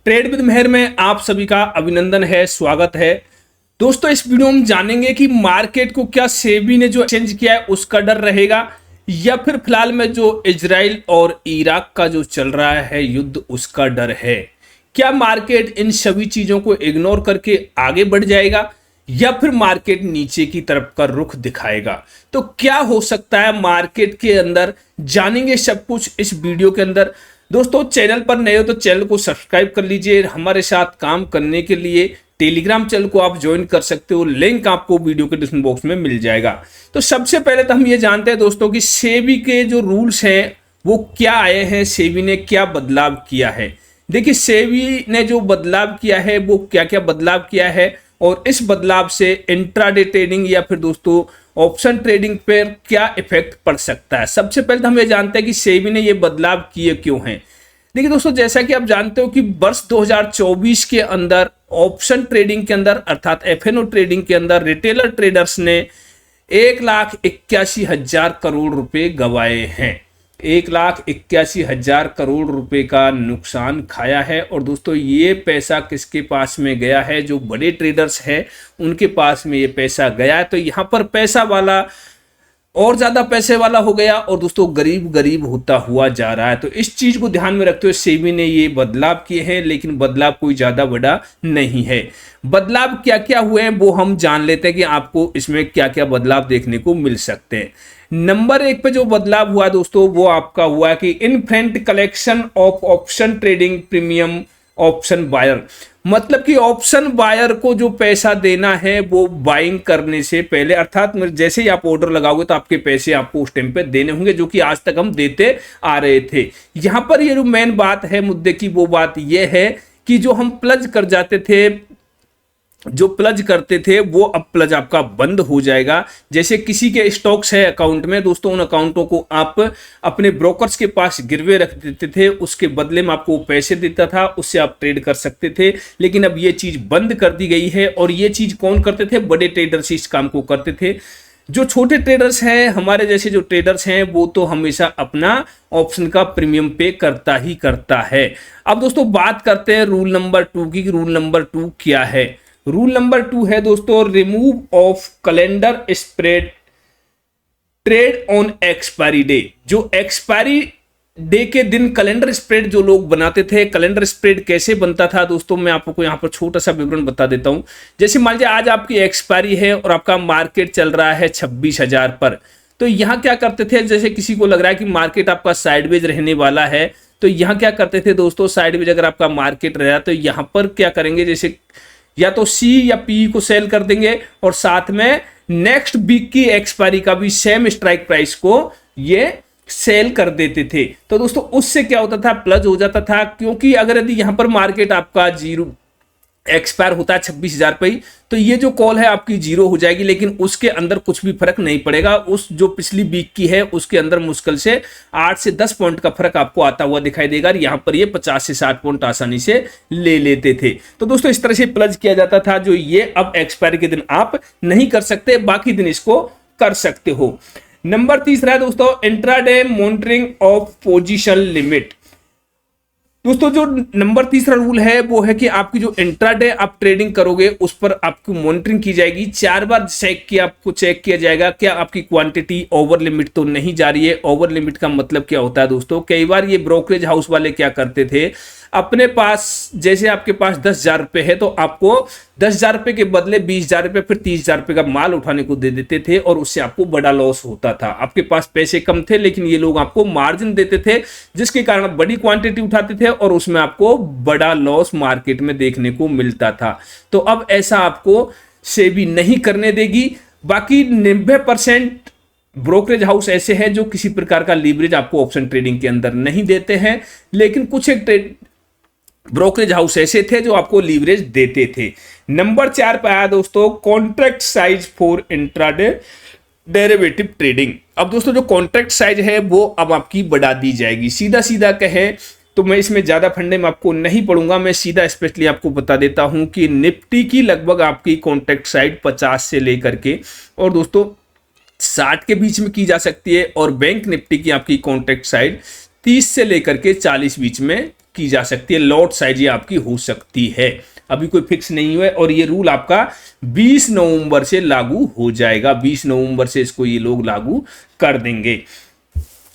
Trade with मेहर में आप सभी का अभिनंदन है, स्वागत है। दोस्तों, इस वीडियो में जानेंगे कि मार्केट को क्या सेबी ने जो चेंज किया है उसका डर रहेगा या फिर फिलहाल में जो इजराइल और इराक का जो चल रहा है युद्ध उसका डर है। क्या मार्केट इन सभी चीजों को इग्नोर करके आगे बढ़ जाएगा या फिर मार्केट नीचे की तरफ का रुख दिखाएगा। तो क्या हो सकता है मार्केट के अंदर, जानेंगे सब कुछ इस वीडियो के अंदर। दोस्तों, चैनल पर नए हो तो चैनल को सब्सक्राइब कर लीजिए। हमारे साथ काम करने के लिए टेलीग्राम चैनल को आप ज्वाइन कर सकते हो, लिंक आपको वीडियो के डिस्क्रिप्शन बॉक्स में मिल जाएगा। तो सबसे पहले तो हम ये जानते हैं दोस्तों कि सेबी के जो रूल्स हैं वो क्या आए हैं, सेबी ने क्या बदलाव किया है। देखिए, सेबी ने जो बदलाव किया है वो क्या क्या बदलाव किया है और इस बदलाव से इंट्राडे ट्रेडिंग या फिर दोस्तों ऑप्शन ट्रेडिंग पर क्या इफेक्ट पड़ सकता है। सबसे पहले तो हम ये जानते हैं कि सेबी ने ये बदलाव किए क्यों हैं। देखिए दोस्तों, जैसा कि आप जानते हो कि वर्ष 2024 के अंदर ऑप्शन ट्रेडिंग के अंदर अर्थात एफएनओ ट्रेडिंग के अंदर रिटेलर ट्रेडर्स ने 1,81,000 करोड़ रुपए गंवाए हैं। 1,81,000 करोड़ रुपए का नुकसान खाया है। और दोस्तों, ये पैसा किसके पास में गया है? जो बड़े ट्रेडर्स हैं उनके पास में ये पैसा गया है। तो यहां पर पैसा वाला और ज्यादा पैसे वाला हो गया और दोस्तों गरीब गरीब होता हुआ जा रहा है। तो इस चीज को ध्यान में रखते हुए सेबी ने ये बदलाव किए हैं, लेकिन बदलाव कोई ज्यादा बड़ा नहीं है। बदलाव क्या क्या हुए हैं वो हम जान लेते हैं कि आपको इसमें क्या क्या बदलाव देखने को मिल सकते हैं। नंबर 1 पे जो बदलाव हुआ दोस्तों वो आपका हुआ कि in front collection of option trading premium option buyer. मतलब कि ऑप्शन बायर को जो पैसा देना है वो बाइंग करने से पहले, अर्थात जैसे ही आप ऑर्डर लगाओगे तो आपके पैसे आपको उस टाइम पे देने होंगे, जो कि आज तक हम देते आ रहे थे। यहां पर ये जो मेन बात है मुद्दे की, वो बात ये है कि जो हम प्लज कर जाते थे, जो प्लज करते थे वो अब प्लज आपका बंद हो जाएगा। जैसे किसी के स्टॉक्स है अकाउंट में दोस्तों, उन अकाउंटों को आप अपने ब्रोकर्स के पास गिरवे रख देते थे, उसके बदले में आपको पैसे देता था, उससे आप ट्रेड कर सकते थे। लेकिन अब ये चीज बंद कर दी गई है। और ये चीज कौन करते थे? बड़े ट्रेडर्स इस काम को करते थे। जो छोटे ट्रेडर्स हैं, हमारे जैसे जो ट्रेडर्स हैं, वो तो हमेशा अपना ऑप्शन का प्रीमियम पे करता ही करता है। अब दोस्तों बात करते हैं रूल नंबर 2 की। रूल नंबर 2 क्या है? रूल नंबर 2 है दोस्तों remove of calendar spread trade on expiry day. जो एक्सपायरी डे के दिन कैलेंडर स्प्रेड जो लोग बनाते थे, कैलेंडर स्प्रेड कैसे बनता था दोस्तों, मैं आपको यहां पर छोटा सा विवरण बता देता हूं। जैसे मान लीजिए आज आपकी एक्सपायरी है और आपका मार्केट चल रहा है 26,000 पर। तो यहां क्या करते थे, जैसे किसी को लग रहा है कि मार्केट आपका साइडवेज रहने वाला है, तो यहां क्या करते थे दोस्तों, साइडवेज अगर आपका मार्केट रहा तो यहां पर क्या करेंगे, जैसे या तो सी या पी को सेल कर देंगे और साथ में नेक्स्ट वीक की एक्सपायरी का भी सेम स्ट्राइक प्राइस को ये सेल कर देते थे। तो दोस्तों उससे क्या होता था, प्लस हो जाता था। क्योंकि अगर यदि यहां पर मार्केट आपका जीरो एक्सपायर होता है 26,000 पे ही, तो ये जो कॉल है आपकी जीरो हो जाएगी, लेकिन उसके अंदर कुछ भी फर्क नहीं पड़ेगा। उस जो पिछली वीक की है उसके अंदर मुश्किल से 8 से 10 पॉइंट का फर्क आपको आता हुआ दिखाई देगा। यहां पर ये 50 से 60 पॉइंट आसानी से ले लेते थे। तो दोस्तों इस तरह से प्लज किया जाता था, जो ये अब एक्सपायरी के दिन आप नहीं कर सकते, बाकी दिन इसको कर सकते हो। नंबर 3 है दोस्तों intraday monitoring of position limit. दोस्तों जो नंबर 3 रूल है वो है कि आपकी जो इंट्राडे आप ट्रेडिंग करोगे उस पर आपकी मॉनिटरिंग की जाएगी। 4 बार आपको चेक किया जाएगा क्या आपकी क्वांटिटी ओवर लिमिट तो नहीं जा रही है। ओवर लिमिट का मतलब क्या होता है दोस्तों, कई बार ये ब्रोकरेज हाउस वाले क्या करते थे, अपने पास जैसे आपके पास 10,000 रुपए है तो आपको 10,000 रुपए के बदले 20,000 रुपए फिर 30,000 रुपए का माल उठाने को दे देते थे और उससे आपको बड़ा लॉस होता था। आपके पास पैसे कम थे लेकिन ये लोग आपको मार्जिन देते थे, जिसके कारण आप बड़ी क्वांटिटी उठाते थे और उसमें आपको बड़ा लॉस मार्केट में देखने को मिलता था। तो अब ऐसा आपको सेबी नहीं करने देगी। बाकी 90% ब्रोकरेज हाउस ऐसे हैं जो किसी प्रकार का लीवरेज आपको ऑप्शन ट्रेडिंग के अंदर नहीं देते हैं, लेकिन कुछ एक ब्रोकरेज हाउस ऐसे थे जो आपको लीवरेज देते थे। नंबर 4 पे आया दोस्तों contract size for intraday derivative trading. अब दोस्तों जो कॉन्ट्रैक्ट साइज है वो अब आपकी बढ़ा दी जाएगी। सीधा सीधा कहे तो मैं इसमें ज्यादा फंडे में आपको नहीं पढ़ूंगा, मैं सीधा स्पेशली आपको बता देता हूं कि निफ्टी की लगभग आपकी कॉन्ट्रैक्ट साइज 50 से लेकर के और दोस्तों 60 के बीच में की जा सकती है और बैंक निफ्टी की आपकी कॉन्ट्रैक्ट साइज 30 से लेकर के 40 बीच में की जा सकती है, लॉट साइज ये आपकी हो सकती है, अभी कोई फिक्स नहीं हुआ है। और ये रूल आपका 20 नवंबर से लागू हो जाएगा, 20 नवंबर से इसको ये लोग लागू कर देंगे।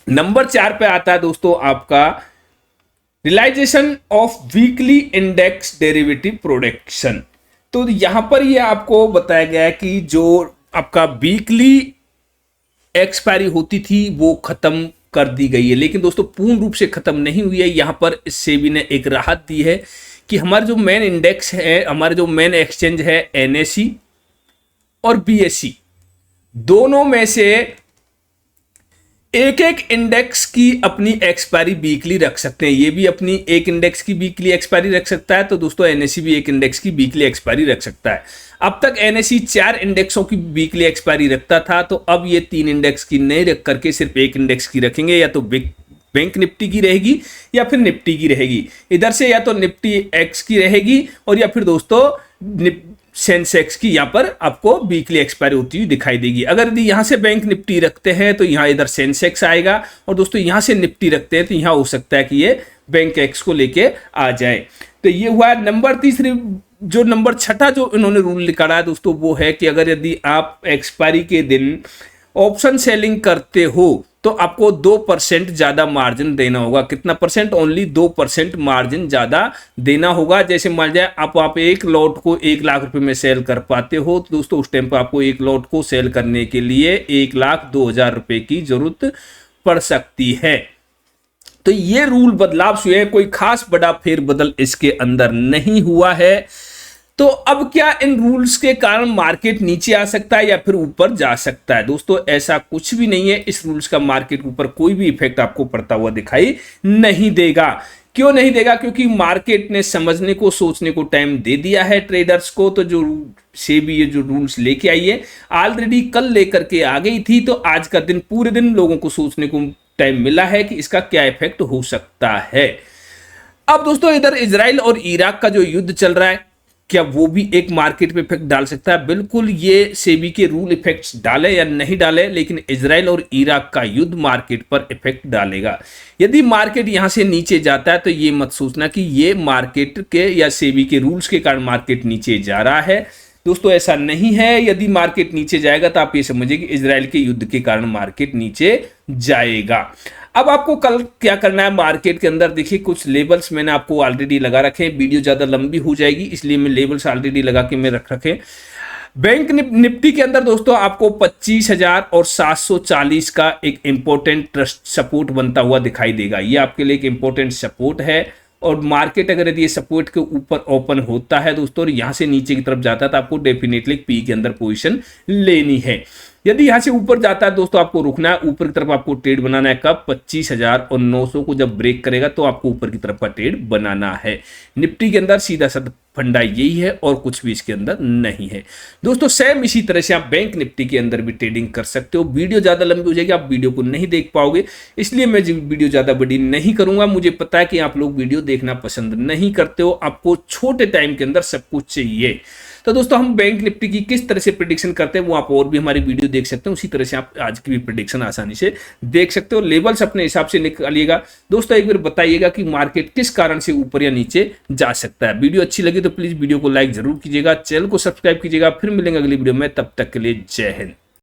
नंबर 4 पे आता है दोस्तों आपका realization of weekly index derivative production. तो यहां पर ये आपको बताया गया है कि जो आपका वीकली एक्सपायरी होती थी वो खत्म कर दी गई है, लेकिन दोस्तों पूर्ण रूप से खत्म नहीं हुई है। यहां पर सेबी ने एक राहत दी है कि हमारे जो मेन इंडेक्स है, हमारे जो मेन एक्सचेंज है एनएसई और बीएसई, दोनों में से एक एक इंडेक्स की अपनी एक्सपायरी वीकली रख सकते हैं। ये भी अपनी एक इंडेक्स की वीकली एक्सपायरी रख सकता है, तो दोस्तों एनएसई भी एक इंडेक्स की वीकली एक्सपायरी रख सकता है। अब तक एनएसई 4 इंडेक्सों की वीकली एक्सपायरी रखता था, तो अब ये 3 इंडेक्स की नहीं रख करके सिर्फ एक इंडेक्स की रखेंगे, या तो बैंक निफ्टी की रहेगी या फिर निफ्टी की रहेगी। इधर से या तो निफ्टी एक्स की रहेगी और या फिर दोस्तों सेंसेक्स की यहां पर आपको वीकली एक्सपायरी होती हुई दिखाई देगी। अगर यदि यहां से बैंक निफ्टी रखते हैं तो यहां इधर सेंसेक्स आएगा, और दोस्तों यहां से निफ्टी रखते हैं तो यहां हो सकता है कि ये बैंक एक्स को लेके आ जाए। तो ये हुआ नंबर तीसरी। जो नंबर 6 जो इन्होंने रूल निकाला है दोस्तों वो है कि अगर यदि आप एक्सपायरी के दिन ऑप्शन सेलिंग करते हो तो आपको 2% ज्यादा मार्जिन देना होगा। कितना परसेंट? ओनली 2% मार्जिन ज्यादा देना होगा। जैसे मान जाए आप एक लॉट को 1 लाख रुपए में सेल कर पाते हो, तो दोस्तों उस टाइम पर आपको एक लॉट को सेल करने के लिए 1,02,000 रुपए की जरूरत पड़ सकती है। तो ये रूल बदलाव हुए हैं, कोई खास बड़ा फेरबदल इसके अंदर नहीं हुआ है। तो अब क्या इन रूल्स के कारण मार्केट नीचे आ सकता है या फिर ऊपर जा सकता है? दोस्तों ऐसा कुछ भी नहीं है, इस रूल्स का मार्केट के ऊपर कोई भी इफेक्ट आपको पड़ता हुआ दिखाई नहीं देगा। क्यों नहीं देगा? क्योंकि मार्केट ने समझने को सोचने को टाइम दे दिया है ट्रेडर्स को। तो जो सेबी ये जो रूल्स लेके आई है ऑलरेडी कल लेकर के आ गई थी, तो आज का दिन पूरे दिन लोगों को सोचने को टाइम मिला है कि इसका क्या इफेक्ट हो सकता है। अब दोस्तों इधर इजराइल और इराक का जो युद्ध चल रहा है, क्या वो भी एक मार्केट पे इफेक्ट डाल सकता है? बिल्कुल, ये सेबी के रूल इफेक्ट्स डाले या नहीं डाले, लेकिन इजराइल और इराक का युद्ध मार्केट पर इफेक्ट डालेगा। यदि मार्केट यहां से नीचे जाता है तो ये मत सोचना कि ये मार्केट के या सेबी के रूल्स के कारण मार्केट नीचे जा रहा है। दोस्तों ऐसा नहीं है। यदि मार्केट नीचे जाएगा तो आप ये समझिए कि इजराइल के युद्ध के कारण मार्केट नीचे जाएगा। अब आपको कल क्या करना है मार्केट के अंदर, देखिए कुछ लेबल्स मैंने आपको ऑलरेडी लगा रखे हैं। वीडियो ज्यादा लंबी हो जाएगी इसलिए मैं लेबल्स ऑलरेडी लगा के मैं रख रखे। बैंक निफ्टी के अंदर दोस्तों आपको 25,000 और 740 का एक इंपॉर्टेंट ट्रस्ट सपोर्ट बनता हुआ दिखाई देगा। ये आपके लिए एक इंपॉर्टेंट सपोर्ट है। और मार्केट अगर यदि ये सपोर्ट के ऊपर ओपन होता है दोस्तों और यहां से नीचे की तरफ जाता है तो आपको डेफिनेटली पी के अंदर पोजीशन लेनी है। यदि यहां से ऊपर जाता है दोस्तों आपको रुकना है, ऊपर की तरफ आपको ट्रेड बनाना है। कब? 25,900 को जब ब्रेक करेगा तो आपको ऊपर की तरफ का ट्रेड बनाना है। निफ्टी के अंदर सीधा साधा फंडा यही है और कुछ भी इसके अंदर नहीं है दोस्तों। सेम इसी तरह से आप बैंक निफ्टी के अंदर भी ट्रेडिंग कर सकते हो। वीडियो ज्यादा लंबी हो जाएगी, आप वीडियो को नहीं देख पाओगे, इसलिए मैं वीडियो ज्यादा बड़ी नहीं करूंगा। मुझे पता है कि आप लोग वीडियो देखना पसंद नहीं करते हो, आपको छोटे टाइम के अंदर सब कुछ चाहिए। तो दोस्तों हम बैंक निफ्टी की किस तरह से प्रेडिक्शन करते हैं वो आप और भी हमारी वीडियो देख सकते हैं, उसी तरह से आप आज की भी प्रेडिक्शन आसानी से देख सकते हो। लेवल्स अपने हिसाब से निकालिएगा दोस्तों। एक बार बताइएगा कि मार्केट किस कारण से ऊपर या नीचे जा सकता है। वीडियो अच्छी लगी तो प्लीज वीडियो को लाइक जरूर कीजिएगा, चैनल को सब्सक्राइब कीजिएगा। फिर मिलेंगे अगली वीडियो में, तब तक के लिए जय हिंद।